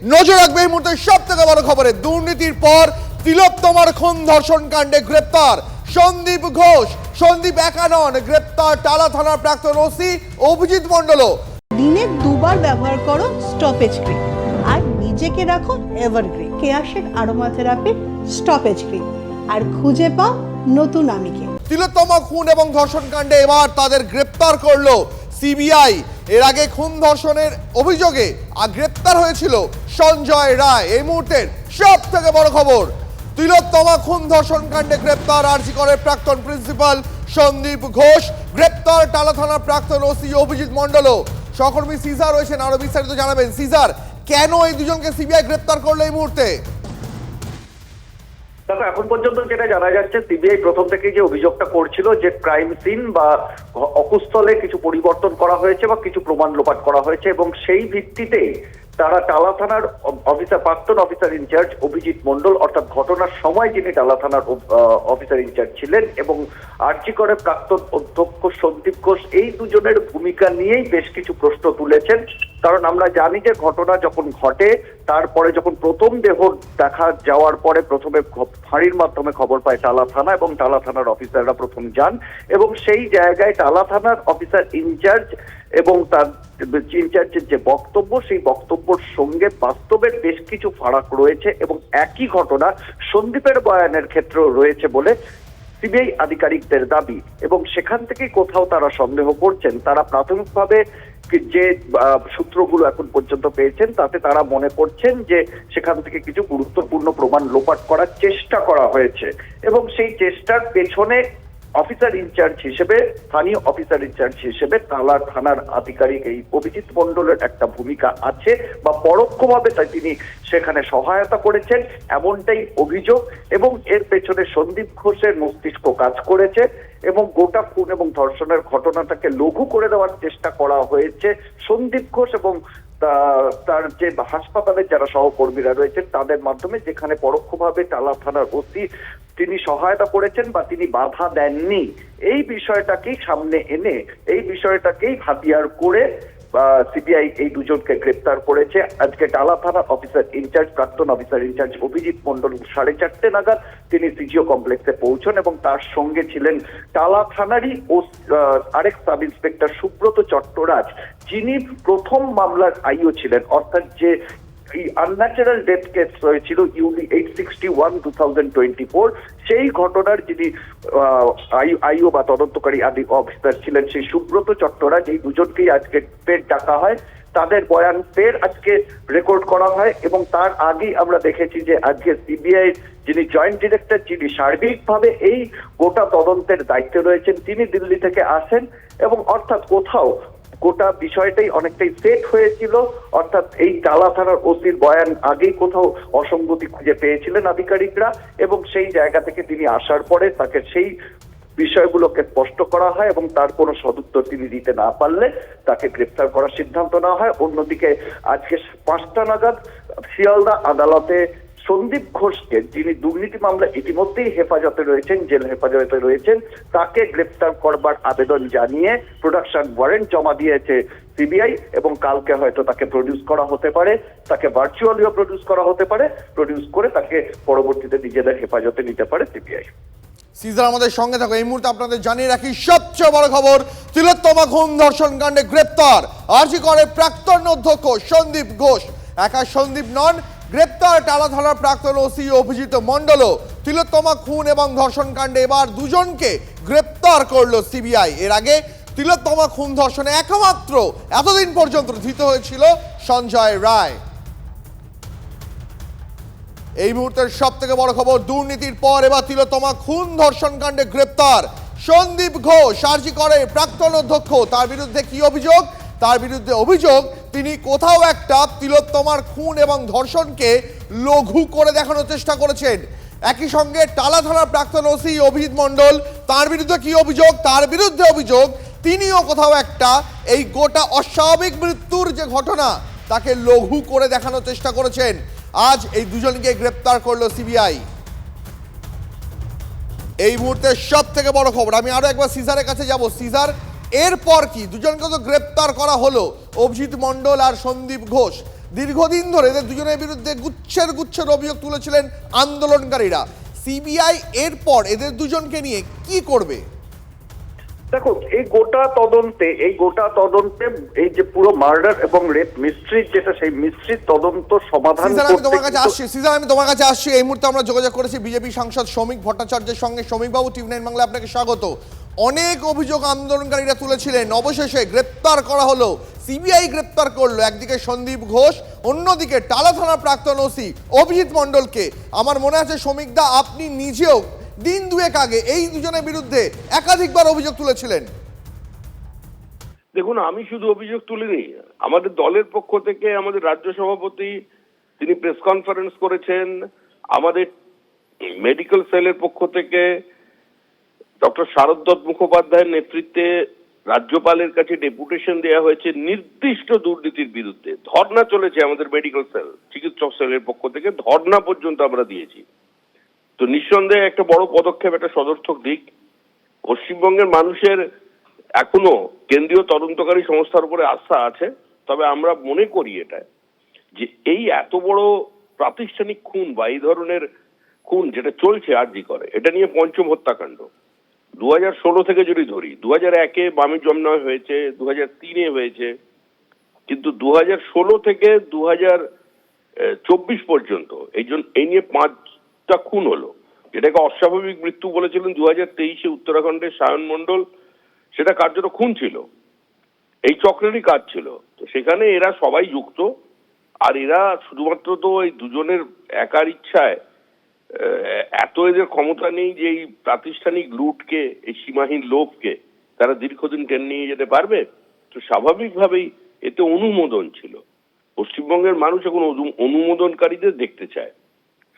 নজর রাখবে এই মুহূর্তে সব থেকে বড় খবরে দুর্নীতির পর তিলোত্তমার খুন ধর্ষণ কাণ্ডে গ্রেপ্তার সন্দীপ ঘোষ। সন্দীপ একা নন, গ্রেপ্তার টালা থানার প্রাক্তন ওসি অভিজিৎ মণ্ডলও। দিনে দুবার ব্যবহার করো স্টপেজ ক্রিম আর নিজেকে রাখো এভারগ্রিন কেয়াশেক আরোমা থেরাপি স্টপেজ ক্রিম আর খুঁজে পাও নতুন আমিকে। তিলোত্তমা খুন এবং ধর্ষণ কাণ্ডে এবার তাদের গ্রেপ্তার করলো সিবিআই। এর আগে খুন ধর্ষণের অভিযোগে গ্রেপ্তার হয়েছিল সঞ্জয় রায়। এই মুহূর্তের সব থেকে বড় খবর, তিলোত্তমা খুন ধর্ষণ কাণ্ডে গ্রেপ্তার আরজি করের প্রাক্তন প্রিন্সিপাল সন্দীপ ঘোষ, গ্রেপ্তার টালা থানার প্রাক্তন ওসি অভিজিৎ মণ্ডলও। সহকর্মী সিজার রয়েছেন, আরো বিস্তারিত জানাবেন। সিজার, কেন এই দুজনকে সিবিআই গ্রেপ্তার করলো এই মুহূর্তে? দেখো, এখন পর্যন্ত যেটা জানা যাচ্ছে, সিবিআই প্রথম থেকে যে অভিযোগটা করছিল যে ক্রাইম সিন বা অকুস্থলে কিছু পরিবর্তন করা হয়েছে বা কিছু প্রমাণ লোপাট করা হয়েছে, এবং সেই ভিত্তিতেই তারা টালা থানার অফিসার প্রাক্তন অফিসার ইনচার্জ অভিজিৎ মণ্ডল, অর্থাৎ ঘটনার সময় যিনি টালা থানার অফিসার ইনচার্জ ছিলেন, এবং আরজি করের প্রাক্তন অধ্যক্ষ সন্দীপ ঘোষ, এই দুজনের ভূমিকা নিয়েই বেশ কিছু প্রশ্ন তুলেছেন। কারণ আমরা জানি যে ঘটনা যখন ঘটে, তারপরে যখন প্রথম দেহ দেখা যাওয়ার পরে প্রথমে ফাঁড়ির মাধ্যমে খবর পায় টালা থানা, এবং টালা থানার অফিসাররা প্রথম যান, এবং সেই জায়গায় টালা থানার অফিসার ইনচার্জ এবং তার ইনচার্জের যে বক্তব্য, সেই বক্তব্যের সঙ্গে বাস্তবের বেশ কিছু ফারাক রয়েছে, এবং একই ঘটনা সন্দীপের বয়ানের ক্ষেত্রেও রয়েছে বলে সিবিআই আধিকারিকদের দাবি। এবং সেখান থেকে কোথাও তারা সন্দেহ করছেন, তারা প্রাথমিকভাবে যে সূত্রগুলো এখন পর্যন্ত পেয়েছেন তাতে তারা মনে করছেন যে সেখান থেকে কিছু গুরুত্বপূর্ণ প্রমাণ লোপাট করার চেষ্টা করা হয়েছে, এবং সেই চেষ্টার পেছনে অফিসার ইনচার্জ হিসেবে, স্থানীয় অফিসার ইনচার্জ হিসেবে টালা থানার আধিকারিক এই অভিজিৎ মণ্ডলের একটা ভূমিকা আছে, বা পরোক্ষভাবে তাই তিনি সেখানে সহায়তা করেছেন, এমনটাই অভিযোগ। এবং এর পেছনে সন্দীপ ঘোষের মস্তিষ্ক কাজ করেছে, এবং গোটা খুন এবং ধর্ষণের ঘটনাটাকে লঘু করে দেওয়ার চেষ্টা করা হয়েছে সন্দীপ ঘোষ এবং তার যে হাসপাতালের যারা সহকর্মীরা রয়েছেন তাদের মাধ্যমে, যেখানে পরোক্ষভাবে টালা থানার ওসি তিনি সহায়তা করেছেন বা তিনি বাধা দেননি। এই বিষয়টাকেই সামনে এনে, এই বিষয়টাকেই হাতিয়ার করে সিবিআই এই দুজনকে গ্রেপ্তার করেছে। আজকে টালা থানার অফিসার ইনচার্জ, প্রাক্তন অফিসার ইনচার্জ অভিজিৎ মণ্ডল 4:30 নাগাদ তিনি সিজিও কমপ্লেক্সে পৌঁছন, এবং তার সঙ্গে ছিলেন টালা থানারই আরেক সাব ইন্সপেক্টর সুব্রত চট্টরাজ, যিনি প্রথম মামলার আইও ছিলেন, অর্থাৎ যে আনন্যাচারাল ডেথ কেস হয়েছিল ইউডি 861/2024, সেই ঘটনার যিনি আইও বা তদন্তকারী অফিসার ছিলেন, সেই সুব্রত চট্টরাজ। এই দুজনকেই আজকে ফের ডাকা হয়, তাদের বয়ান ফের আজকে রেকর্ড করা হয়। এবং তার আগেই আমরা দেখেছি যে আজকে সিবিআই যিনি জয়েন্ট ডিরেক্টর, যিনি সার্বিকভাবে এই গোটা তদন্তের দায়িত্বে রয়েছেন, তিনি দিল্লি থেকে আসেন, এবং অর্থাৎ কোথাও গোটা বিষয়টাই অনেকটাই সেট হয়েছিল, অর্থাৎ এই টালা থানার ওসির বয়ান আগেই কোথাও অসঙ্গতি খুঁজে পেয়েছিলেন আধিকারিকরা, এবং সেই জায়গা থেকে তিনি আসার পরে তাকে সেই বিষয়গুলোকে স্পষ্ট করা হয়, এবং তার কোনো সদুত্তর তিনি দিতে না পারলে তাকে গ্রেপ্তার করার সিদ্ধান্ত নেওয়া হয়। অন্যদিকে আজকে 5টা নাগাদ শিয়ালদা আদালতে সন্দীপ ঘোষকে, যিনি দুর্নীতি মামলা ইতিমধ্যেই হেফাজতে রয়েছেন, জেল হেফাজতে রয়েছেন, তাকে গ্রেপ্তার করবার আবেদন জানিয়ে প্রোডাকশন ওয়ারেন্ট জমা দিয়েছে সিবিআই, এবং কালকে হয়তো তাকে প্রডিউস করা হতে পারে, তাকে ভার্চুয়ালিও প্রডিউস করা হতে পারে, প্রডিউস করে তাকে পরবর্তীতে নিজেদের হেফাজতে নিতে পারে সিবিআই। সিজার, আমাদের সঙ্গে থাকো। এই মুহূর্তে আপনাদের জানিয়ে রাখি সবচেয়ে বড় খবর, তিলোত্তমা খুন ধর্ষণ কাণ্ডে গ্রেপ্তার আরজি করের প্রাক্তন অধ্যক্ষ সন্দীপ ঘোষ। একা সন্দীপ নন, গ্রেপ্তার টালা থানার প্রাক্তন ওসি অভিজিৎ মণ্ডলও। তিলোত্তমা খুন এবং ধর্ষণ কাণ্ডে এবার দুজনকে গ্রেপ্তার করলো সিবিআই। এর আগে তিলোত্তমা খুন ধর্ষণে একমাত্র এতদিন পর্যন্ত ধৃত হয়েছিল সঞ্জয় রায়। এই মুহূর্তের সব থেকে বড় খবর, দুর্নীতির পর এবার তিলোত্তমা খুন ধর্ষণ কাণ্ডে গ্রেপ্তার সন্দীপ ঘোষ, আরজি করের প্রাক্তন অধ্যক্ষ। তার বিরুদ্ধে কি অভিযোগ? তার বিরুদ্ধে অভিযোগ তিনি কোথাও একটা তিলোত্তমার খুন এবং ধর্ষণকে লঘু করে দেখানোর চেষ্টা করেছেন। একই সঙ্গে টালা থানার প্রাক্তন ওসি অভিজিৎ মণ্ডল, তার বিরুদ্ধে কি অভিযোগ? তার বিরুদ্ধে অভিযোগ তিনিও কোথাও একটা এই গোটা অস্বাভাবিক মৃত্যুর যে ঘটনা তাকে লঘু করে দেখানোর চেষ্টা করেছেন। আজ এই দুজনকে গ্রেপ্তার করলো সিবিআই। এই মুহূর্তে সব থেকে বড় খবর, আমি আরো একবার সিজারের কাছে যাব। সিজার, এরপর কি? দুজনকে তো গ্রেপ্তার করা হলো, অভিজিৎ মণ্ডল আর সন্দীপ ঘোষ, দীর্ঘদিন ধরে এদের দুজনের বিরুদ্ধে গুচ্ছের অভিযোগ তুলেছিলেন আন্দোলনকারীরা। সিবিআই এরপর এদের দুজনকে নিয়ে কি করবে? দেখো, এই গোটা তদন্তে এই যে পুরো মার্ডার এবং রেপ মিস্ট্রি, যেটা সেই মিস্ট্রির তদন্ত সমাধান সিজার, আমি তোমার কাছে করতে আসছি। সিজার, আমি তোমার কাছে আসছি। এই মুহূর্তে আমরা যোগাযোগ করেছি বিজেপি সাংসদ শ্রমিক ভট্টাচার্যের সঙ্গে। শ্রমিকবাবু, টিভি 9 বাংলা আপনাকে স্বাগত। অনেক অভিযোগ আন্দোলনকারীরা তুলেছিলেন, অবশেষে গ্রেপ্তার করা হলো, সিবিআই গ্রেপ্তার করলো একদিকে সন্দীপ ঘোষ, অন্যদিকে টালা থানার প্রাক্তন ওসি অভিজিৎ মণ্ডলকে। আমার মনে আছে শ্রমিকদা, আপনি নিজেও দিন দুয়েক আগে এই দুজনের বিরুদ্ধে একাধিকবার অভিযোগ তুলেছিলেন। দেখুন, আমি শুধু অভিযোগ তুলিনি, আমাদের দলের পক্ষ থেকে আমাদের রাজ্য সভাপতি তিনি প্রেস কনফারেন্স করেছেন, আমাদের মেডিকেল সেলের পক্ষ থেকে ডক্টর শারদ দত্ত মুখোপাধ্যায়ের নেতৃত্বে রাজ্যপালের কাছে ডেপুটেশন দেওয়া হয়েছে নির্দিষ্ট দুর্নীতির বিরুদ্ধে। ধর্ণা চলেছে আমাদের মেডিকেল সেল, চিকিৎসক সেলের পক্ষ থেকে ধর্ণা পর্যন্ত আমরা দিয়েছি। তো নিঃসন্দেহে একটা বড় পদক্ষেপ, একটা সদর্থক দিক। পশ্চিমবঙ্গের মানুষের এখনো কেন্দ্রীয় তদন্তকারী সংস্থার উপরে আস্থা আছে, তবে আমরা মনে করি এটা যে এই এত বড় প্রাতিষ্ঠানিক খুন বা এই ধরনের খুন যেটা চলছে আরজি করে, এটা নিয়ে পঞ্চম হত্যাকাণ্ড। 2016 থেকে যদি ধরি, 2001-এ বামে জমনয় হয়েছে, 2003-এ হয়েছে, কিন্তু 2016 থেকে 2024 পর্যন্ত এই নিয়ে 5টা খুন হলো, যেটাকে অস্বাভাবিক মৃত্যু বলেছিলেন 2023-এ উত্তরাখণ্ডের সায়ন মণ্ডল। সেটা কার্যত খুন ছিল, এই চক্রেরই কাজ ছিল। তো সেখানে এরা সবাই যুক্ত, আর এরা শুধুমাত্র তো এই দুজনের একার ইচ্ছায় এত এদের ক্ষমতা নেই যে এই প্রাতিষ্ঠানিক লুটকে, এই সীমাহীন লোভকে তারা দীর্ঘদিন টেনে নিয়ে যেতে পারবে। তো স্বাভাবিকভাবেই এতে অনুমোদন ছিল। পশ্চিমবঙ্গের মানুষ এখন অনুমোদনকারীদের দেখতে চায়।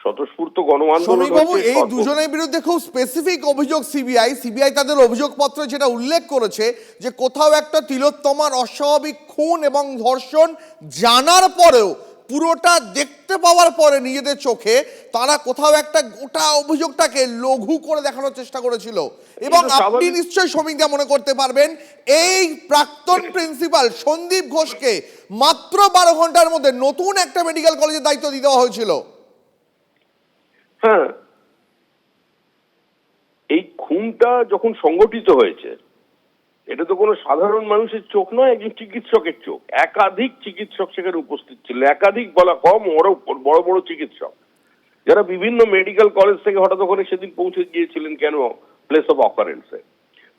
স্বতঃস্ফূর্ত গণ আন্দোলন। এই দুজনের বিরুদ্ধে খুব স্পেসিফিক অভিযোগ সিবিআই তাদের অভিযোগপত্রে যেটা উল্লেখ করেছে যে কোথাও একটা তিলোত্তমার অস্বাভাবিক খুন এবং ধর্ষণ জানার পরেও, পুরোটা দেখতে পাওয়ার পরে নিজেদের চোখে তারা কোথাও একটা গোটা অভিযোগটাকে লঘু করে দেখানোর চেষ্টা করেছিল। এবং আপনি নিশ্চয়ই শ্রমিকদা মনে করতে পারবেন, এই প্রাক্তন প্রিন্সিপাল সন্দীপ ঘোষকে মাত্র 12 ঘন্টার মধ্যে নতুন একটা মেডিকেল কলেজের দায়িত্ব দিয়ে দেওয়া হয়েছিল। হ্যাঁ, এই খুনটা যখন সংগঠিত হয়েছে, এটা তো কোনো সাধারণ মানুষের চোখ নয়, একজন চিকিৎসকের চোখ। একাধিক চিকিৎসক সেখানে উপস্থিত ছিল, একাধিক বলা কম, ওরা বড় বড় চিকিৎসক যারা বিভিন্ন মেডিকেল কলেজ থেকে হঠাৎ ওখানে সেদিন পৌঁছে গিয়েছিলেন। কেন? প্লেস অফ অকারেন্সে।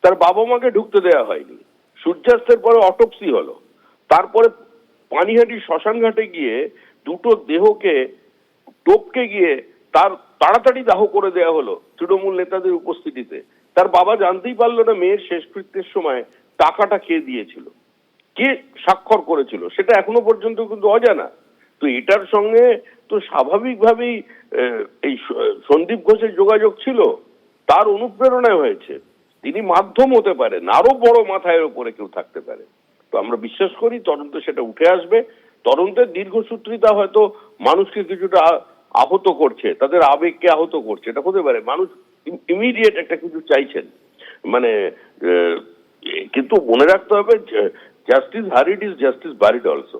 তার বাবা মাকে ঢুকতে দেওয়া হয়নি। সূর্যাস্তের পরে অটোপসি হলো, তারপরে পানিহাটি শ্মশান ঘাটে গিয়ে দুটো দেহকে টপকে গিয়ে তার তাড়াতাড়ি দাহ করে দেওয়া হলো তৃণমূল নেতাদের উপস্থিতিতে। তার বাবা জানতেই পারলো না মেয়ের শেষকৃত্যের সময় টাকাটা কে দিয়েছিল, কে স্বাক্ষর করেছিল, সেটা এখনো পর্যন্ত কিন্তু অজানা। তো এটার সঙ্গে তো স্বাভাবিকভাবেই এই সন্দীপ ঘোষের যোগাযোগ ছিল, তার অনুপ্রেরণায় হয়েছে। তিনি মাধ্যম হতে পারেন, আরো বড় মাথায় ওপরে কেউ থাকতে পারে। তো আমরা বিশ্বাস করি তদন্ত সেটা উঠে আসবে। তদন্তের দীর্ঘসূত্রিতা হয়তো মানুষকে কিছুটা আহত করছে, তাদের আবেগকে আহত করছে, এটা হতে পারে। মানুষ ইমিডিয়েট একটা কিছু চাইছেন, মানে কিন্তু মনে রাখতে হবে justice হারিড is justice buried also.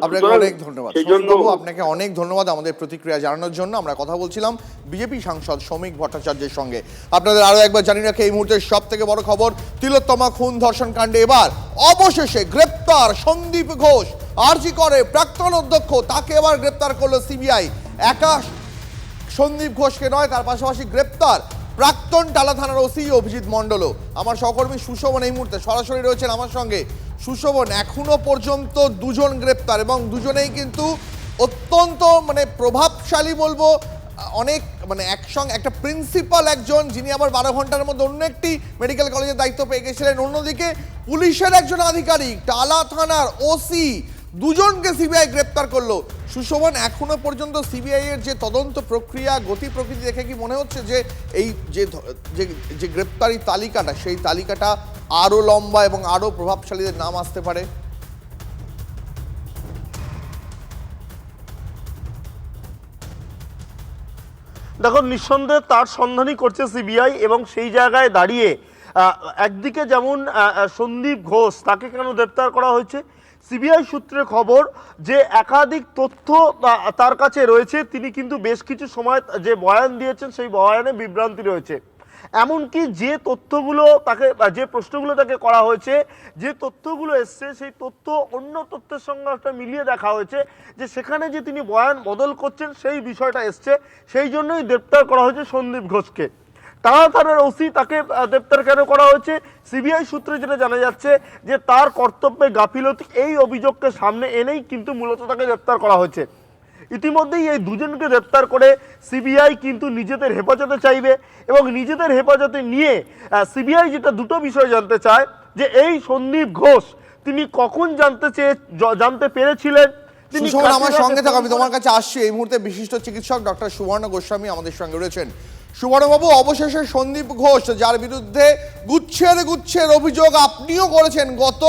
আপনাকে অনেক ধন্যবাদ শ্রমিকবাবু, আপনাকে অনেক ধন্যবাদ আমাদের প্রতিক্রিয়া জানানোর জন্য। আমরা কথা বলছিলাম বিজেপি সাংসদ শ্রমিক ভট্টাচার্যের সঙ্গে। আপনাদের আরো একবার জানিয়ে রাখি, এই মুহূর্তে সব থেকে বড় খবর, তিলোত্তমা খুন ধর্ষণ কাণ্ডে এবার অবশেষে গ্রেপ্তার সন্দীপ ঘোষ, আরজি করে প্রাক্তন অধ্যক্ষ, তাকে এবার গ্রেপ্তার করলো সিবিআই। একা সন্দীপ ঘোষকে নয়, তার পাশাপাশি গ্রেপ্তার প্রাক্তন টালা থানার ওসি অভিজিৎ মণ্ডলও। আমার সহকর্মী সুশোভন এই মুহূর্তে সরাসরি রয়েছেন আমার সঙ্গে। সুশোভন, এখনো পর্যন্ত দুজন গ্রেপ্তার এবং দুজনেই কিন্তু অত্যন্ত প্রভাবশালী বলবো, অনেক একসঙ্গে একটা প্রিন্সিপাল একজন, যিনি আবার 12 ঘন্টার মধ্যে অন্য একটি মেডিকেল কলেজের দায়িত্ব পেয়ে গেছিলেন, অন্যদিকে পুলিশের একজন আধিকারিক, টালা থানার ওসি, দুজনকে সিবিআই গ্রেপ্তার করলো। সুশোভন, এখনো পর্যন্ত সিবিআই এর যে তদন্ত প্রক্রিয়া, গতি প্রকৃতি দেখে কি মনে হচ্ছে যে এই যে গ্রেপ্তারি তালিকাটা, সেই তালিকাটা আরো লম্বা এবং আরো প্রভাবশালীদের নাম আসতে পারে? দেখো, নিঃসন্দেহে তার সন্ধানই করছে সিবিআই, এবং সেই জায়গায় দাঁড়িয়ে একদিকে যেমন সন্দীপ ঘোষ, তাকে কেন গ্রেপ্তার করা হয়েছে, সিবিআই সূত্রে খবর যে একাধিক তথ্য তার কাছে রয়েছে। তিনি কিন্তু বেশ কিছু সময় যে বয়ান দিয়েছেন সেই বয়ানে বিভ্রান্তি রয়েছে। এমনকি যে তথ্যগুলো তাকে যে প্রশ্নগুলো তাকে করা হয়েছে, যে তথ্যগুলো এসছে সেই তথ্য অন্য তথ্যের সঙ্গে একটা মিলিয়ে দেখা হয়েছে যে সেখানে যে তিনি বয়ান বদল করছেন সেই বিষয়টা এসছে। সেই জন্যই গ্রেপ্তার করা হয়েছে সন্দীপ ঘোষকে। তারা থানার ওসি তাকে গ্রেপ্তার কেন করা হয়েছে? সিবিআই সূত্রে যেটা জানা যাচ্ছে যে তার কর্তব্যে গাফিলতি, এই অভিযোগকে সামনে এনেই কিন্তু মূলত তাকে গ্রেপ্তার করা হয়েছে। ইতিমধ্যেই এই দুজনকে গ্রেপ্তার করে সিবিআই কিন্তু নিজেদের হেফাজতে চাইবে এবং নিজেদের হেফাজতে নিয়ে সিবিআই যেটা দুটো বিষয় জানতে চায় যে এই সন্দীপ ঘোষ তিনি কখন জানতে পেরেছিলেন। তিনি সুশোভন, আমার সঙ্গে থাকো, আমি তোমার কাছে আসছি। এই মুহূর্তে বিশিষ্ট চিকিৎসক ডক্টর সুবর্ণ গোস্বামী আমাদের সঙ্গে রয়েছেন। সুবর্ণবাবু, অবশেষে সন্দীপ ঘোষ, যার বিরুদ্ধে গুচ্ছের অভিযোগ আপনিও করেছেন গত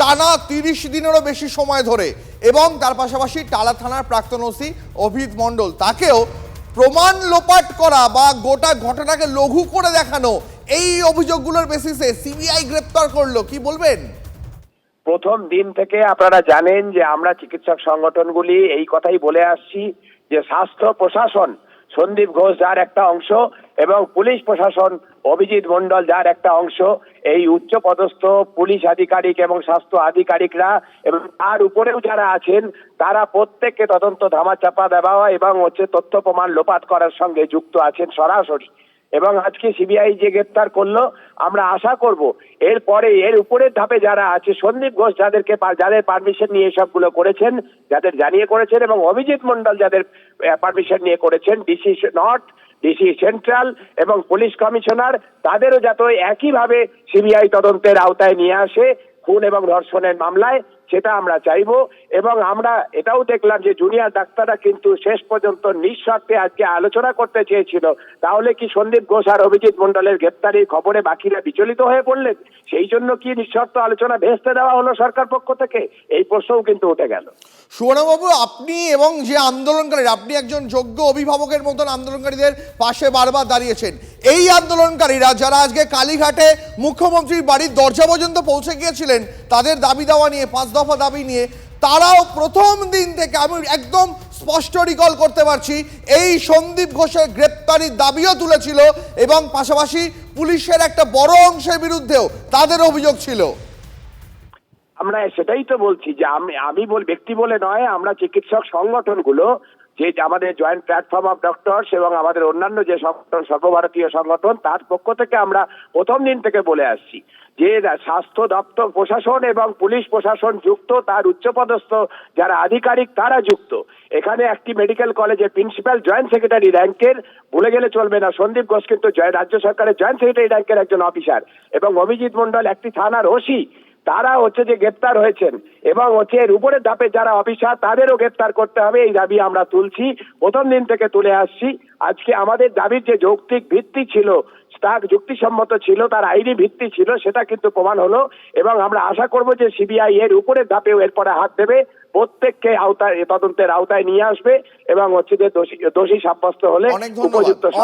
টানা 30 দিনেরও বেশি সময় ধরে, এবং তার পাশাপাশি টালা থানার প্রাক্তন ওসি অভিজিৎ মণ্ডল, তাকেও প্রমাণ লোপাট করা বা গোটা ঘটনাকে লঘু করে দেখানো, এই অভিযোগগুলোর বেসিসে সিবিআই গ্রেপ্তার করলো, কি বলবেন? প্রথম দিন থেকে আপনারা জানেন যে আমরা চিকিৎসক সংগঠনগুলি এই কথাই বলে আসছি যে স্বাস্থ্য প্রশাসন সন্দীপ ঘোষ যার একটা অংশ এবং পুলিশ প্রশাসন অভিজিৎ মণ্ডল যার একটা অংশ, এই উচ্চ পদস্থ পুলিশ আধিকারিক এবং স্বাস্থ্য আধিকারিকরা এবং তার উপরেও যারা আছেন তারা প্রত্যেককে তদন্ত ধামাচাপা দেওয়া এবং তথ্য প্রমাণ লোপাট করার সঙ্গে যুক্ত আছেন সরাসরি। এবং আজকে সিবিআই যে গ্রেপ্তার করলো, আমরা আশা করব এরপরে এর উপরের ধাপে যারা আছে সন্দীপ ঘোষ যাদের পারমিশন নিয়ে সবগুলো করেছেন, যাদের জানিয়ে করেছেন, এবং অভিজিৎ মণ্ডল যাদের পারমিশন নিয়ে করেছেন, ডিসি নর্থ, ডিসি সেন্ট্রাল এবং পুলিশ কমিশনার, তাদেরও যাতে একইভাবে সিবিআই তদন্তের আওতায় নিয়ে আসে খুন এবং ধর্ষণের মামলায়, সেটা আমরা চাইবো। এবং আমরা এটাও দেখলাম যে জুনিয়র ডাক্তাররা কিন্তু শেষ পর্যন্ত নিঃস্বার্থে আজকে আলোচনা করতে চেয়েছিল, তাহলে কি সন্দীপ ঘোষ আর অভিজিৎ মণ্ডলের গ্রেপ্তারির খবরে বাকিরা বিচলিত হয়ে পড়লেন? সেই জন্য কি নিঃস্বার্থ আলোচনা ভেস্তে দেওয়া হলো সরকার পক্ষ থেকে? এই প্রশ্নও কিন্তু উঠে গেল। সুবর্ণবাবু, আপনি এবং যে আন্দোলনকারীরা, আপনি একজন যোগ্য অভিভাবকের মতন আন্দোলনকারীদের পাশে বারবার দাঁড়িয়েছেন। এই আন্দোলনকারীরা যারা আজকে কালীঘাটে মুখ্যমন্ত্রীর বাড়ির দরজা পর্যন্ত পৌঁছে গিয়েছিলেন তাদের দাবি দাওয়া নিয়ে, 5 দফা দাবি নিয়ে, তারাও প্রথম দিন থেকে, আমি একদম স্পষ্ট রিকল করতে পারছি, এই সন্দীপ ঘোষের গ্রেপ্তারির দাবিও তুলেছিল এবং পাশাপাশি পুলিশের একটা বড় অংশের বিরুদ্ধেও তাদের অভিযোগ ছিল। আমরা সেটাই তো বলছি যে আমি ব্যক্তি বলে নয়, আমরা চিকিৎসক সংগঠনগুলো যে আমাদের জয়েন্ট প্ল্যাটফর্ম অফ ডক্টরস এবং আমাদের অন্যান্য যে সংগঠন, সর্বভারতীয় সংগঠন, তার পক্ষ থেকে আমরা প্রথম দিন থেকে বলে আসছি যে স্বাস্থ্য দপ্তর প্রশাসন এবং পুলিশ প্রশাসন যুক্ত, তার উচ্চপদস্থ যারা আধিকারিক তারা যুক্ত। এখানে একটি মেডিকেল কলেজের প্রিন্সিপাল জয়েন্ট সেক্রেটারি র্যাঙ্কের, ভুলে গেলে চলবে না, সন্দীপ ঘোষ কিন্তু রাজ্য সরকারের জয়েন্ট সেক্রেটারি র্যাঙ্কের একজন অফিসার, এবং অভিজিৎ মণ্ডল একটি থানার ওসি, তারা যে গ্রেপ্তার হয়েছেন। এবং এর উপরের ধাপে যারা অফিসার তাদেরও গ্রেপ্তার করতে হবে, এই দাবি আমরা তুলছি, প্রথম দিন থেকে তুলে আসছি। আজকে আমাদের দাবির যে যৌক্তিক ভিত্তি ছিল, তার যুক্তিসম্মত ছিল, তার আইনি ভিত্তি ছিল, সেটা কিন্তু প্রমাণ হলো। এবং আমরা আশা করব যে সিবিআই এর উপরের ধাপেও এরপরে হাত দেবে, প্রত্যেককে তদন্তের আওতায় নিয়ে আসবে এবং যে দোষী সাব্যস্ত হলে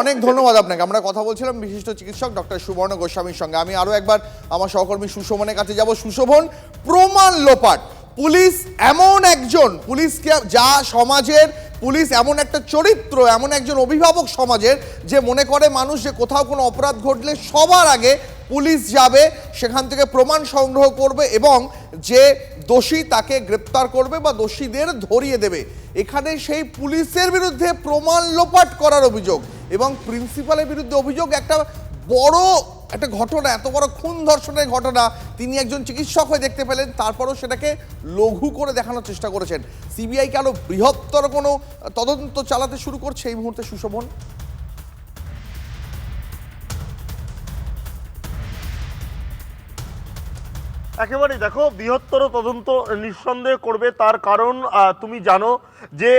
অনেক ধন্যবাদ আপনাকে। আমরা কথা বলছিলাম বিশিষ্ট চিকিৎসক ডক্টর সুবর্ণ গোস্বামীর সঙ্গে। আমি আরো একবার আমার সহকর্মী সুশোভনের কাছে যাব। সুশোভন, প্রমাণ লোপাট, পুলিশ এমন একজন, পুলিশকে যা সমাজের, পুলিশ এমন একটা চরিত্র, এমন একজন অভিভাবক সমাজের, যে মনে করে মানুষ যে কোথাও কোনো অপরাধ ঘটলে সবার আগে পুলিশ যাবে, সেখান থেকে প্রমাণ সংগ্রহ করবে এবং যে দোষী তাকে গ্রেপ্তার করবে বা দোষীদের ধরিয়ে দেবে। এখানে সেই পুলিশের বিরুদ্ধে প্রমাণ লোপাট করার অভিযোগ এবং প্রিন্সিপালের বিরুদ্ধে অভিযোগ, একটা বড় একটা ঘটনা, এত বড় খুন ধর্ষণের ঘটনা তিনি একজন চিকিৎসক হয়ে দেখতে পেলেন, তারপরও সেটাকে লঘু করে দেখানোর চেষ্টা করেছেন। সিবিআইকে আরো বৃহত্তর কোনো তদন্ত চালাতে শুরু করছে এই মুহূর্তে সুশোভন? একেবারে দেখো, বৃহত্তর তদন্ত নিঃসন্দেহে করবে, তার কারণ তুমি জানো যে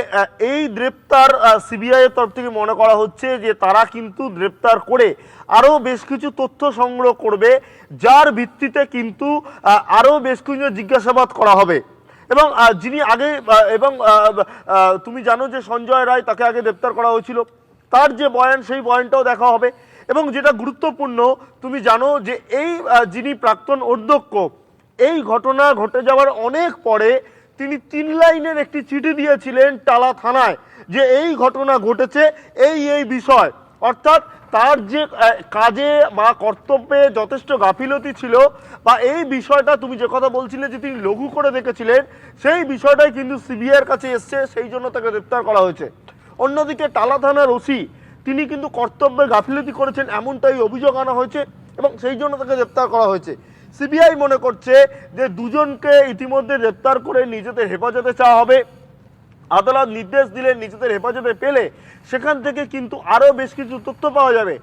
এই গ্রেপ্তার সিবিআই এর তরফ থেকে মনে করা হচ্ছে যে তারা কিন্তু গ্রেপ্তার করে আরও বেশ কিছু তথ্য সংগ্রহ করবে, যার ভিত্তিতে কিন্তু আরও বেশ কিছু জিজ্ঞাসাবাদ করা হবে। এবং যিনি আগে, এবং তুমি জানো যে সঞ্জয় রায়, তাকে আগে গ্রেপ্তার করা হয়েছিল, তার যে বয়ান সেই বয়ানটাও দেখা হবে। এবং যেটা গুরুত্বপূর্ণ, তুমি জানো যে এই যিনি প্রাক্তন অধ্যক্ষ, এই ঘটনা ঘটে যাওয়ার অনেক পরে তিনি 3 লাইনের একটি চিঠি দিয়েছিলেন টালা থানায় যে এই ঘটনা ঘটেছে, এই বিষয়, অর্থাৎ তার যে কাজে বা কর্তব্যে যথেষ্ট গাফিলতি ছিল বা এই বিষয়টা তুমি যে কথা বলছিলে যে তিনি লঘু করে দেখেছিলেন, সেই বিষয়টাই কিন্তু সিবিআইয়ের কাছে এসছে, সেই জন্য তাকে গ্রেপ্তার করা হয়েছে। অন্যদিকে টালা থানার ওসি তিনি কিন্তু কর্তব্যে গাফিলতি করেছেন এমনটাই অভিযোগ আনা হয়েছে এবং সেই জন্য তাকে গ্রেপ্তার করা হয়েছে। সিবিআই মনে করছে যে দুজনকে ইতিমধ্যে গ্রেপ্তার করে নিজেদের হেফাজতে চাওয়া হবে। আদালত নির্দেশ দিলে নিজেদের হেফাজতে পেলে সেখান থেকে কিন্তু আরও বেশ কিছু তথ্য পাওয়া যাবে।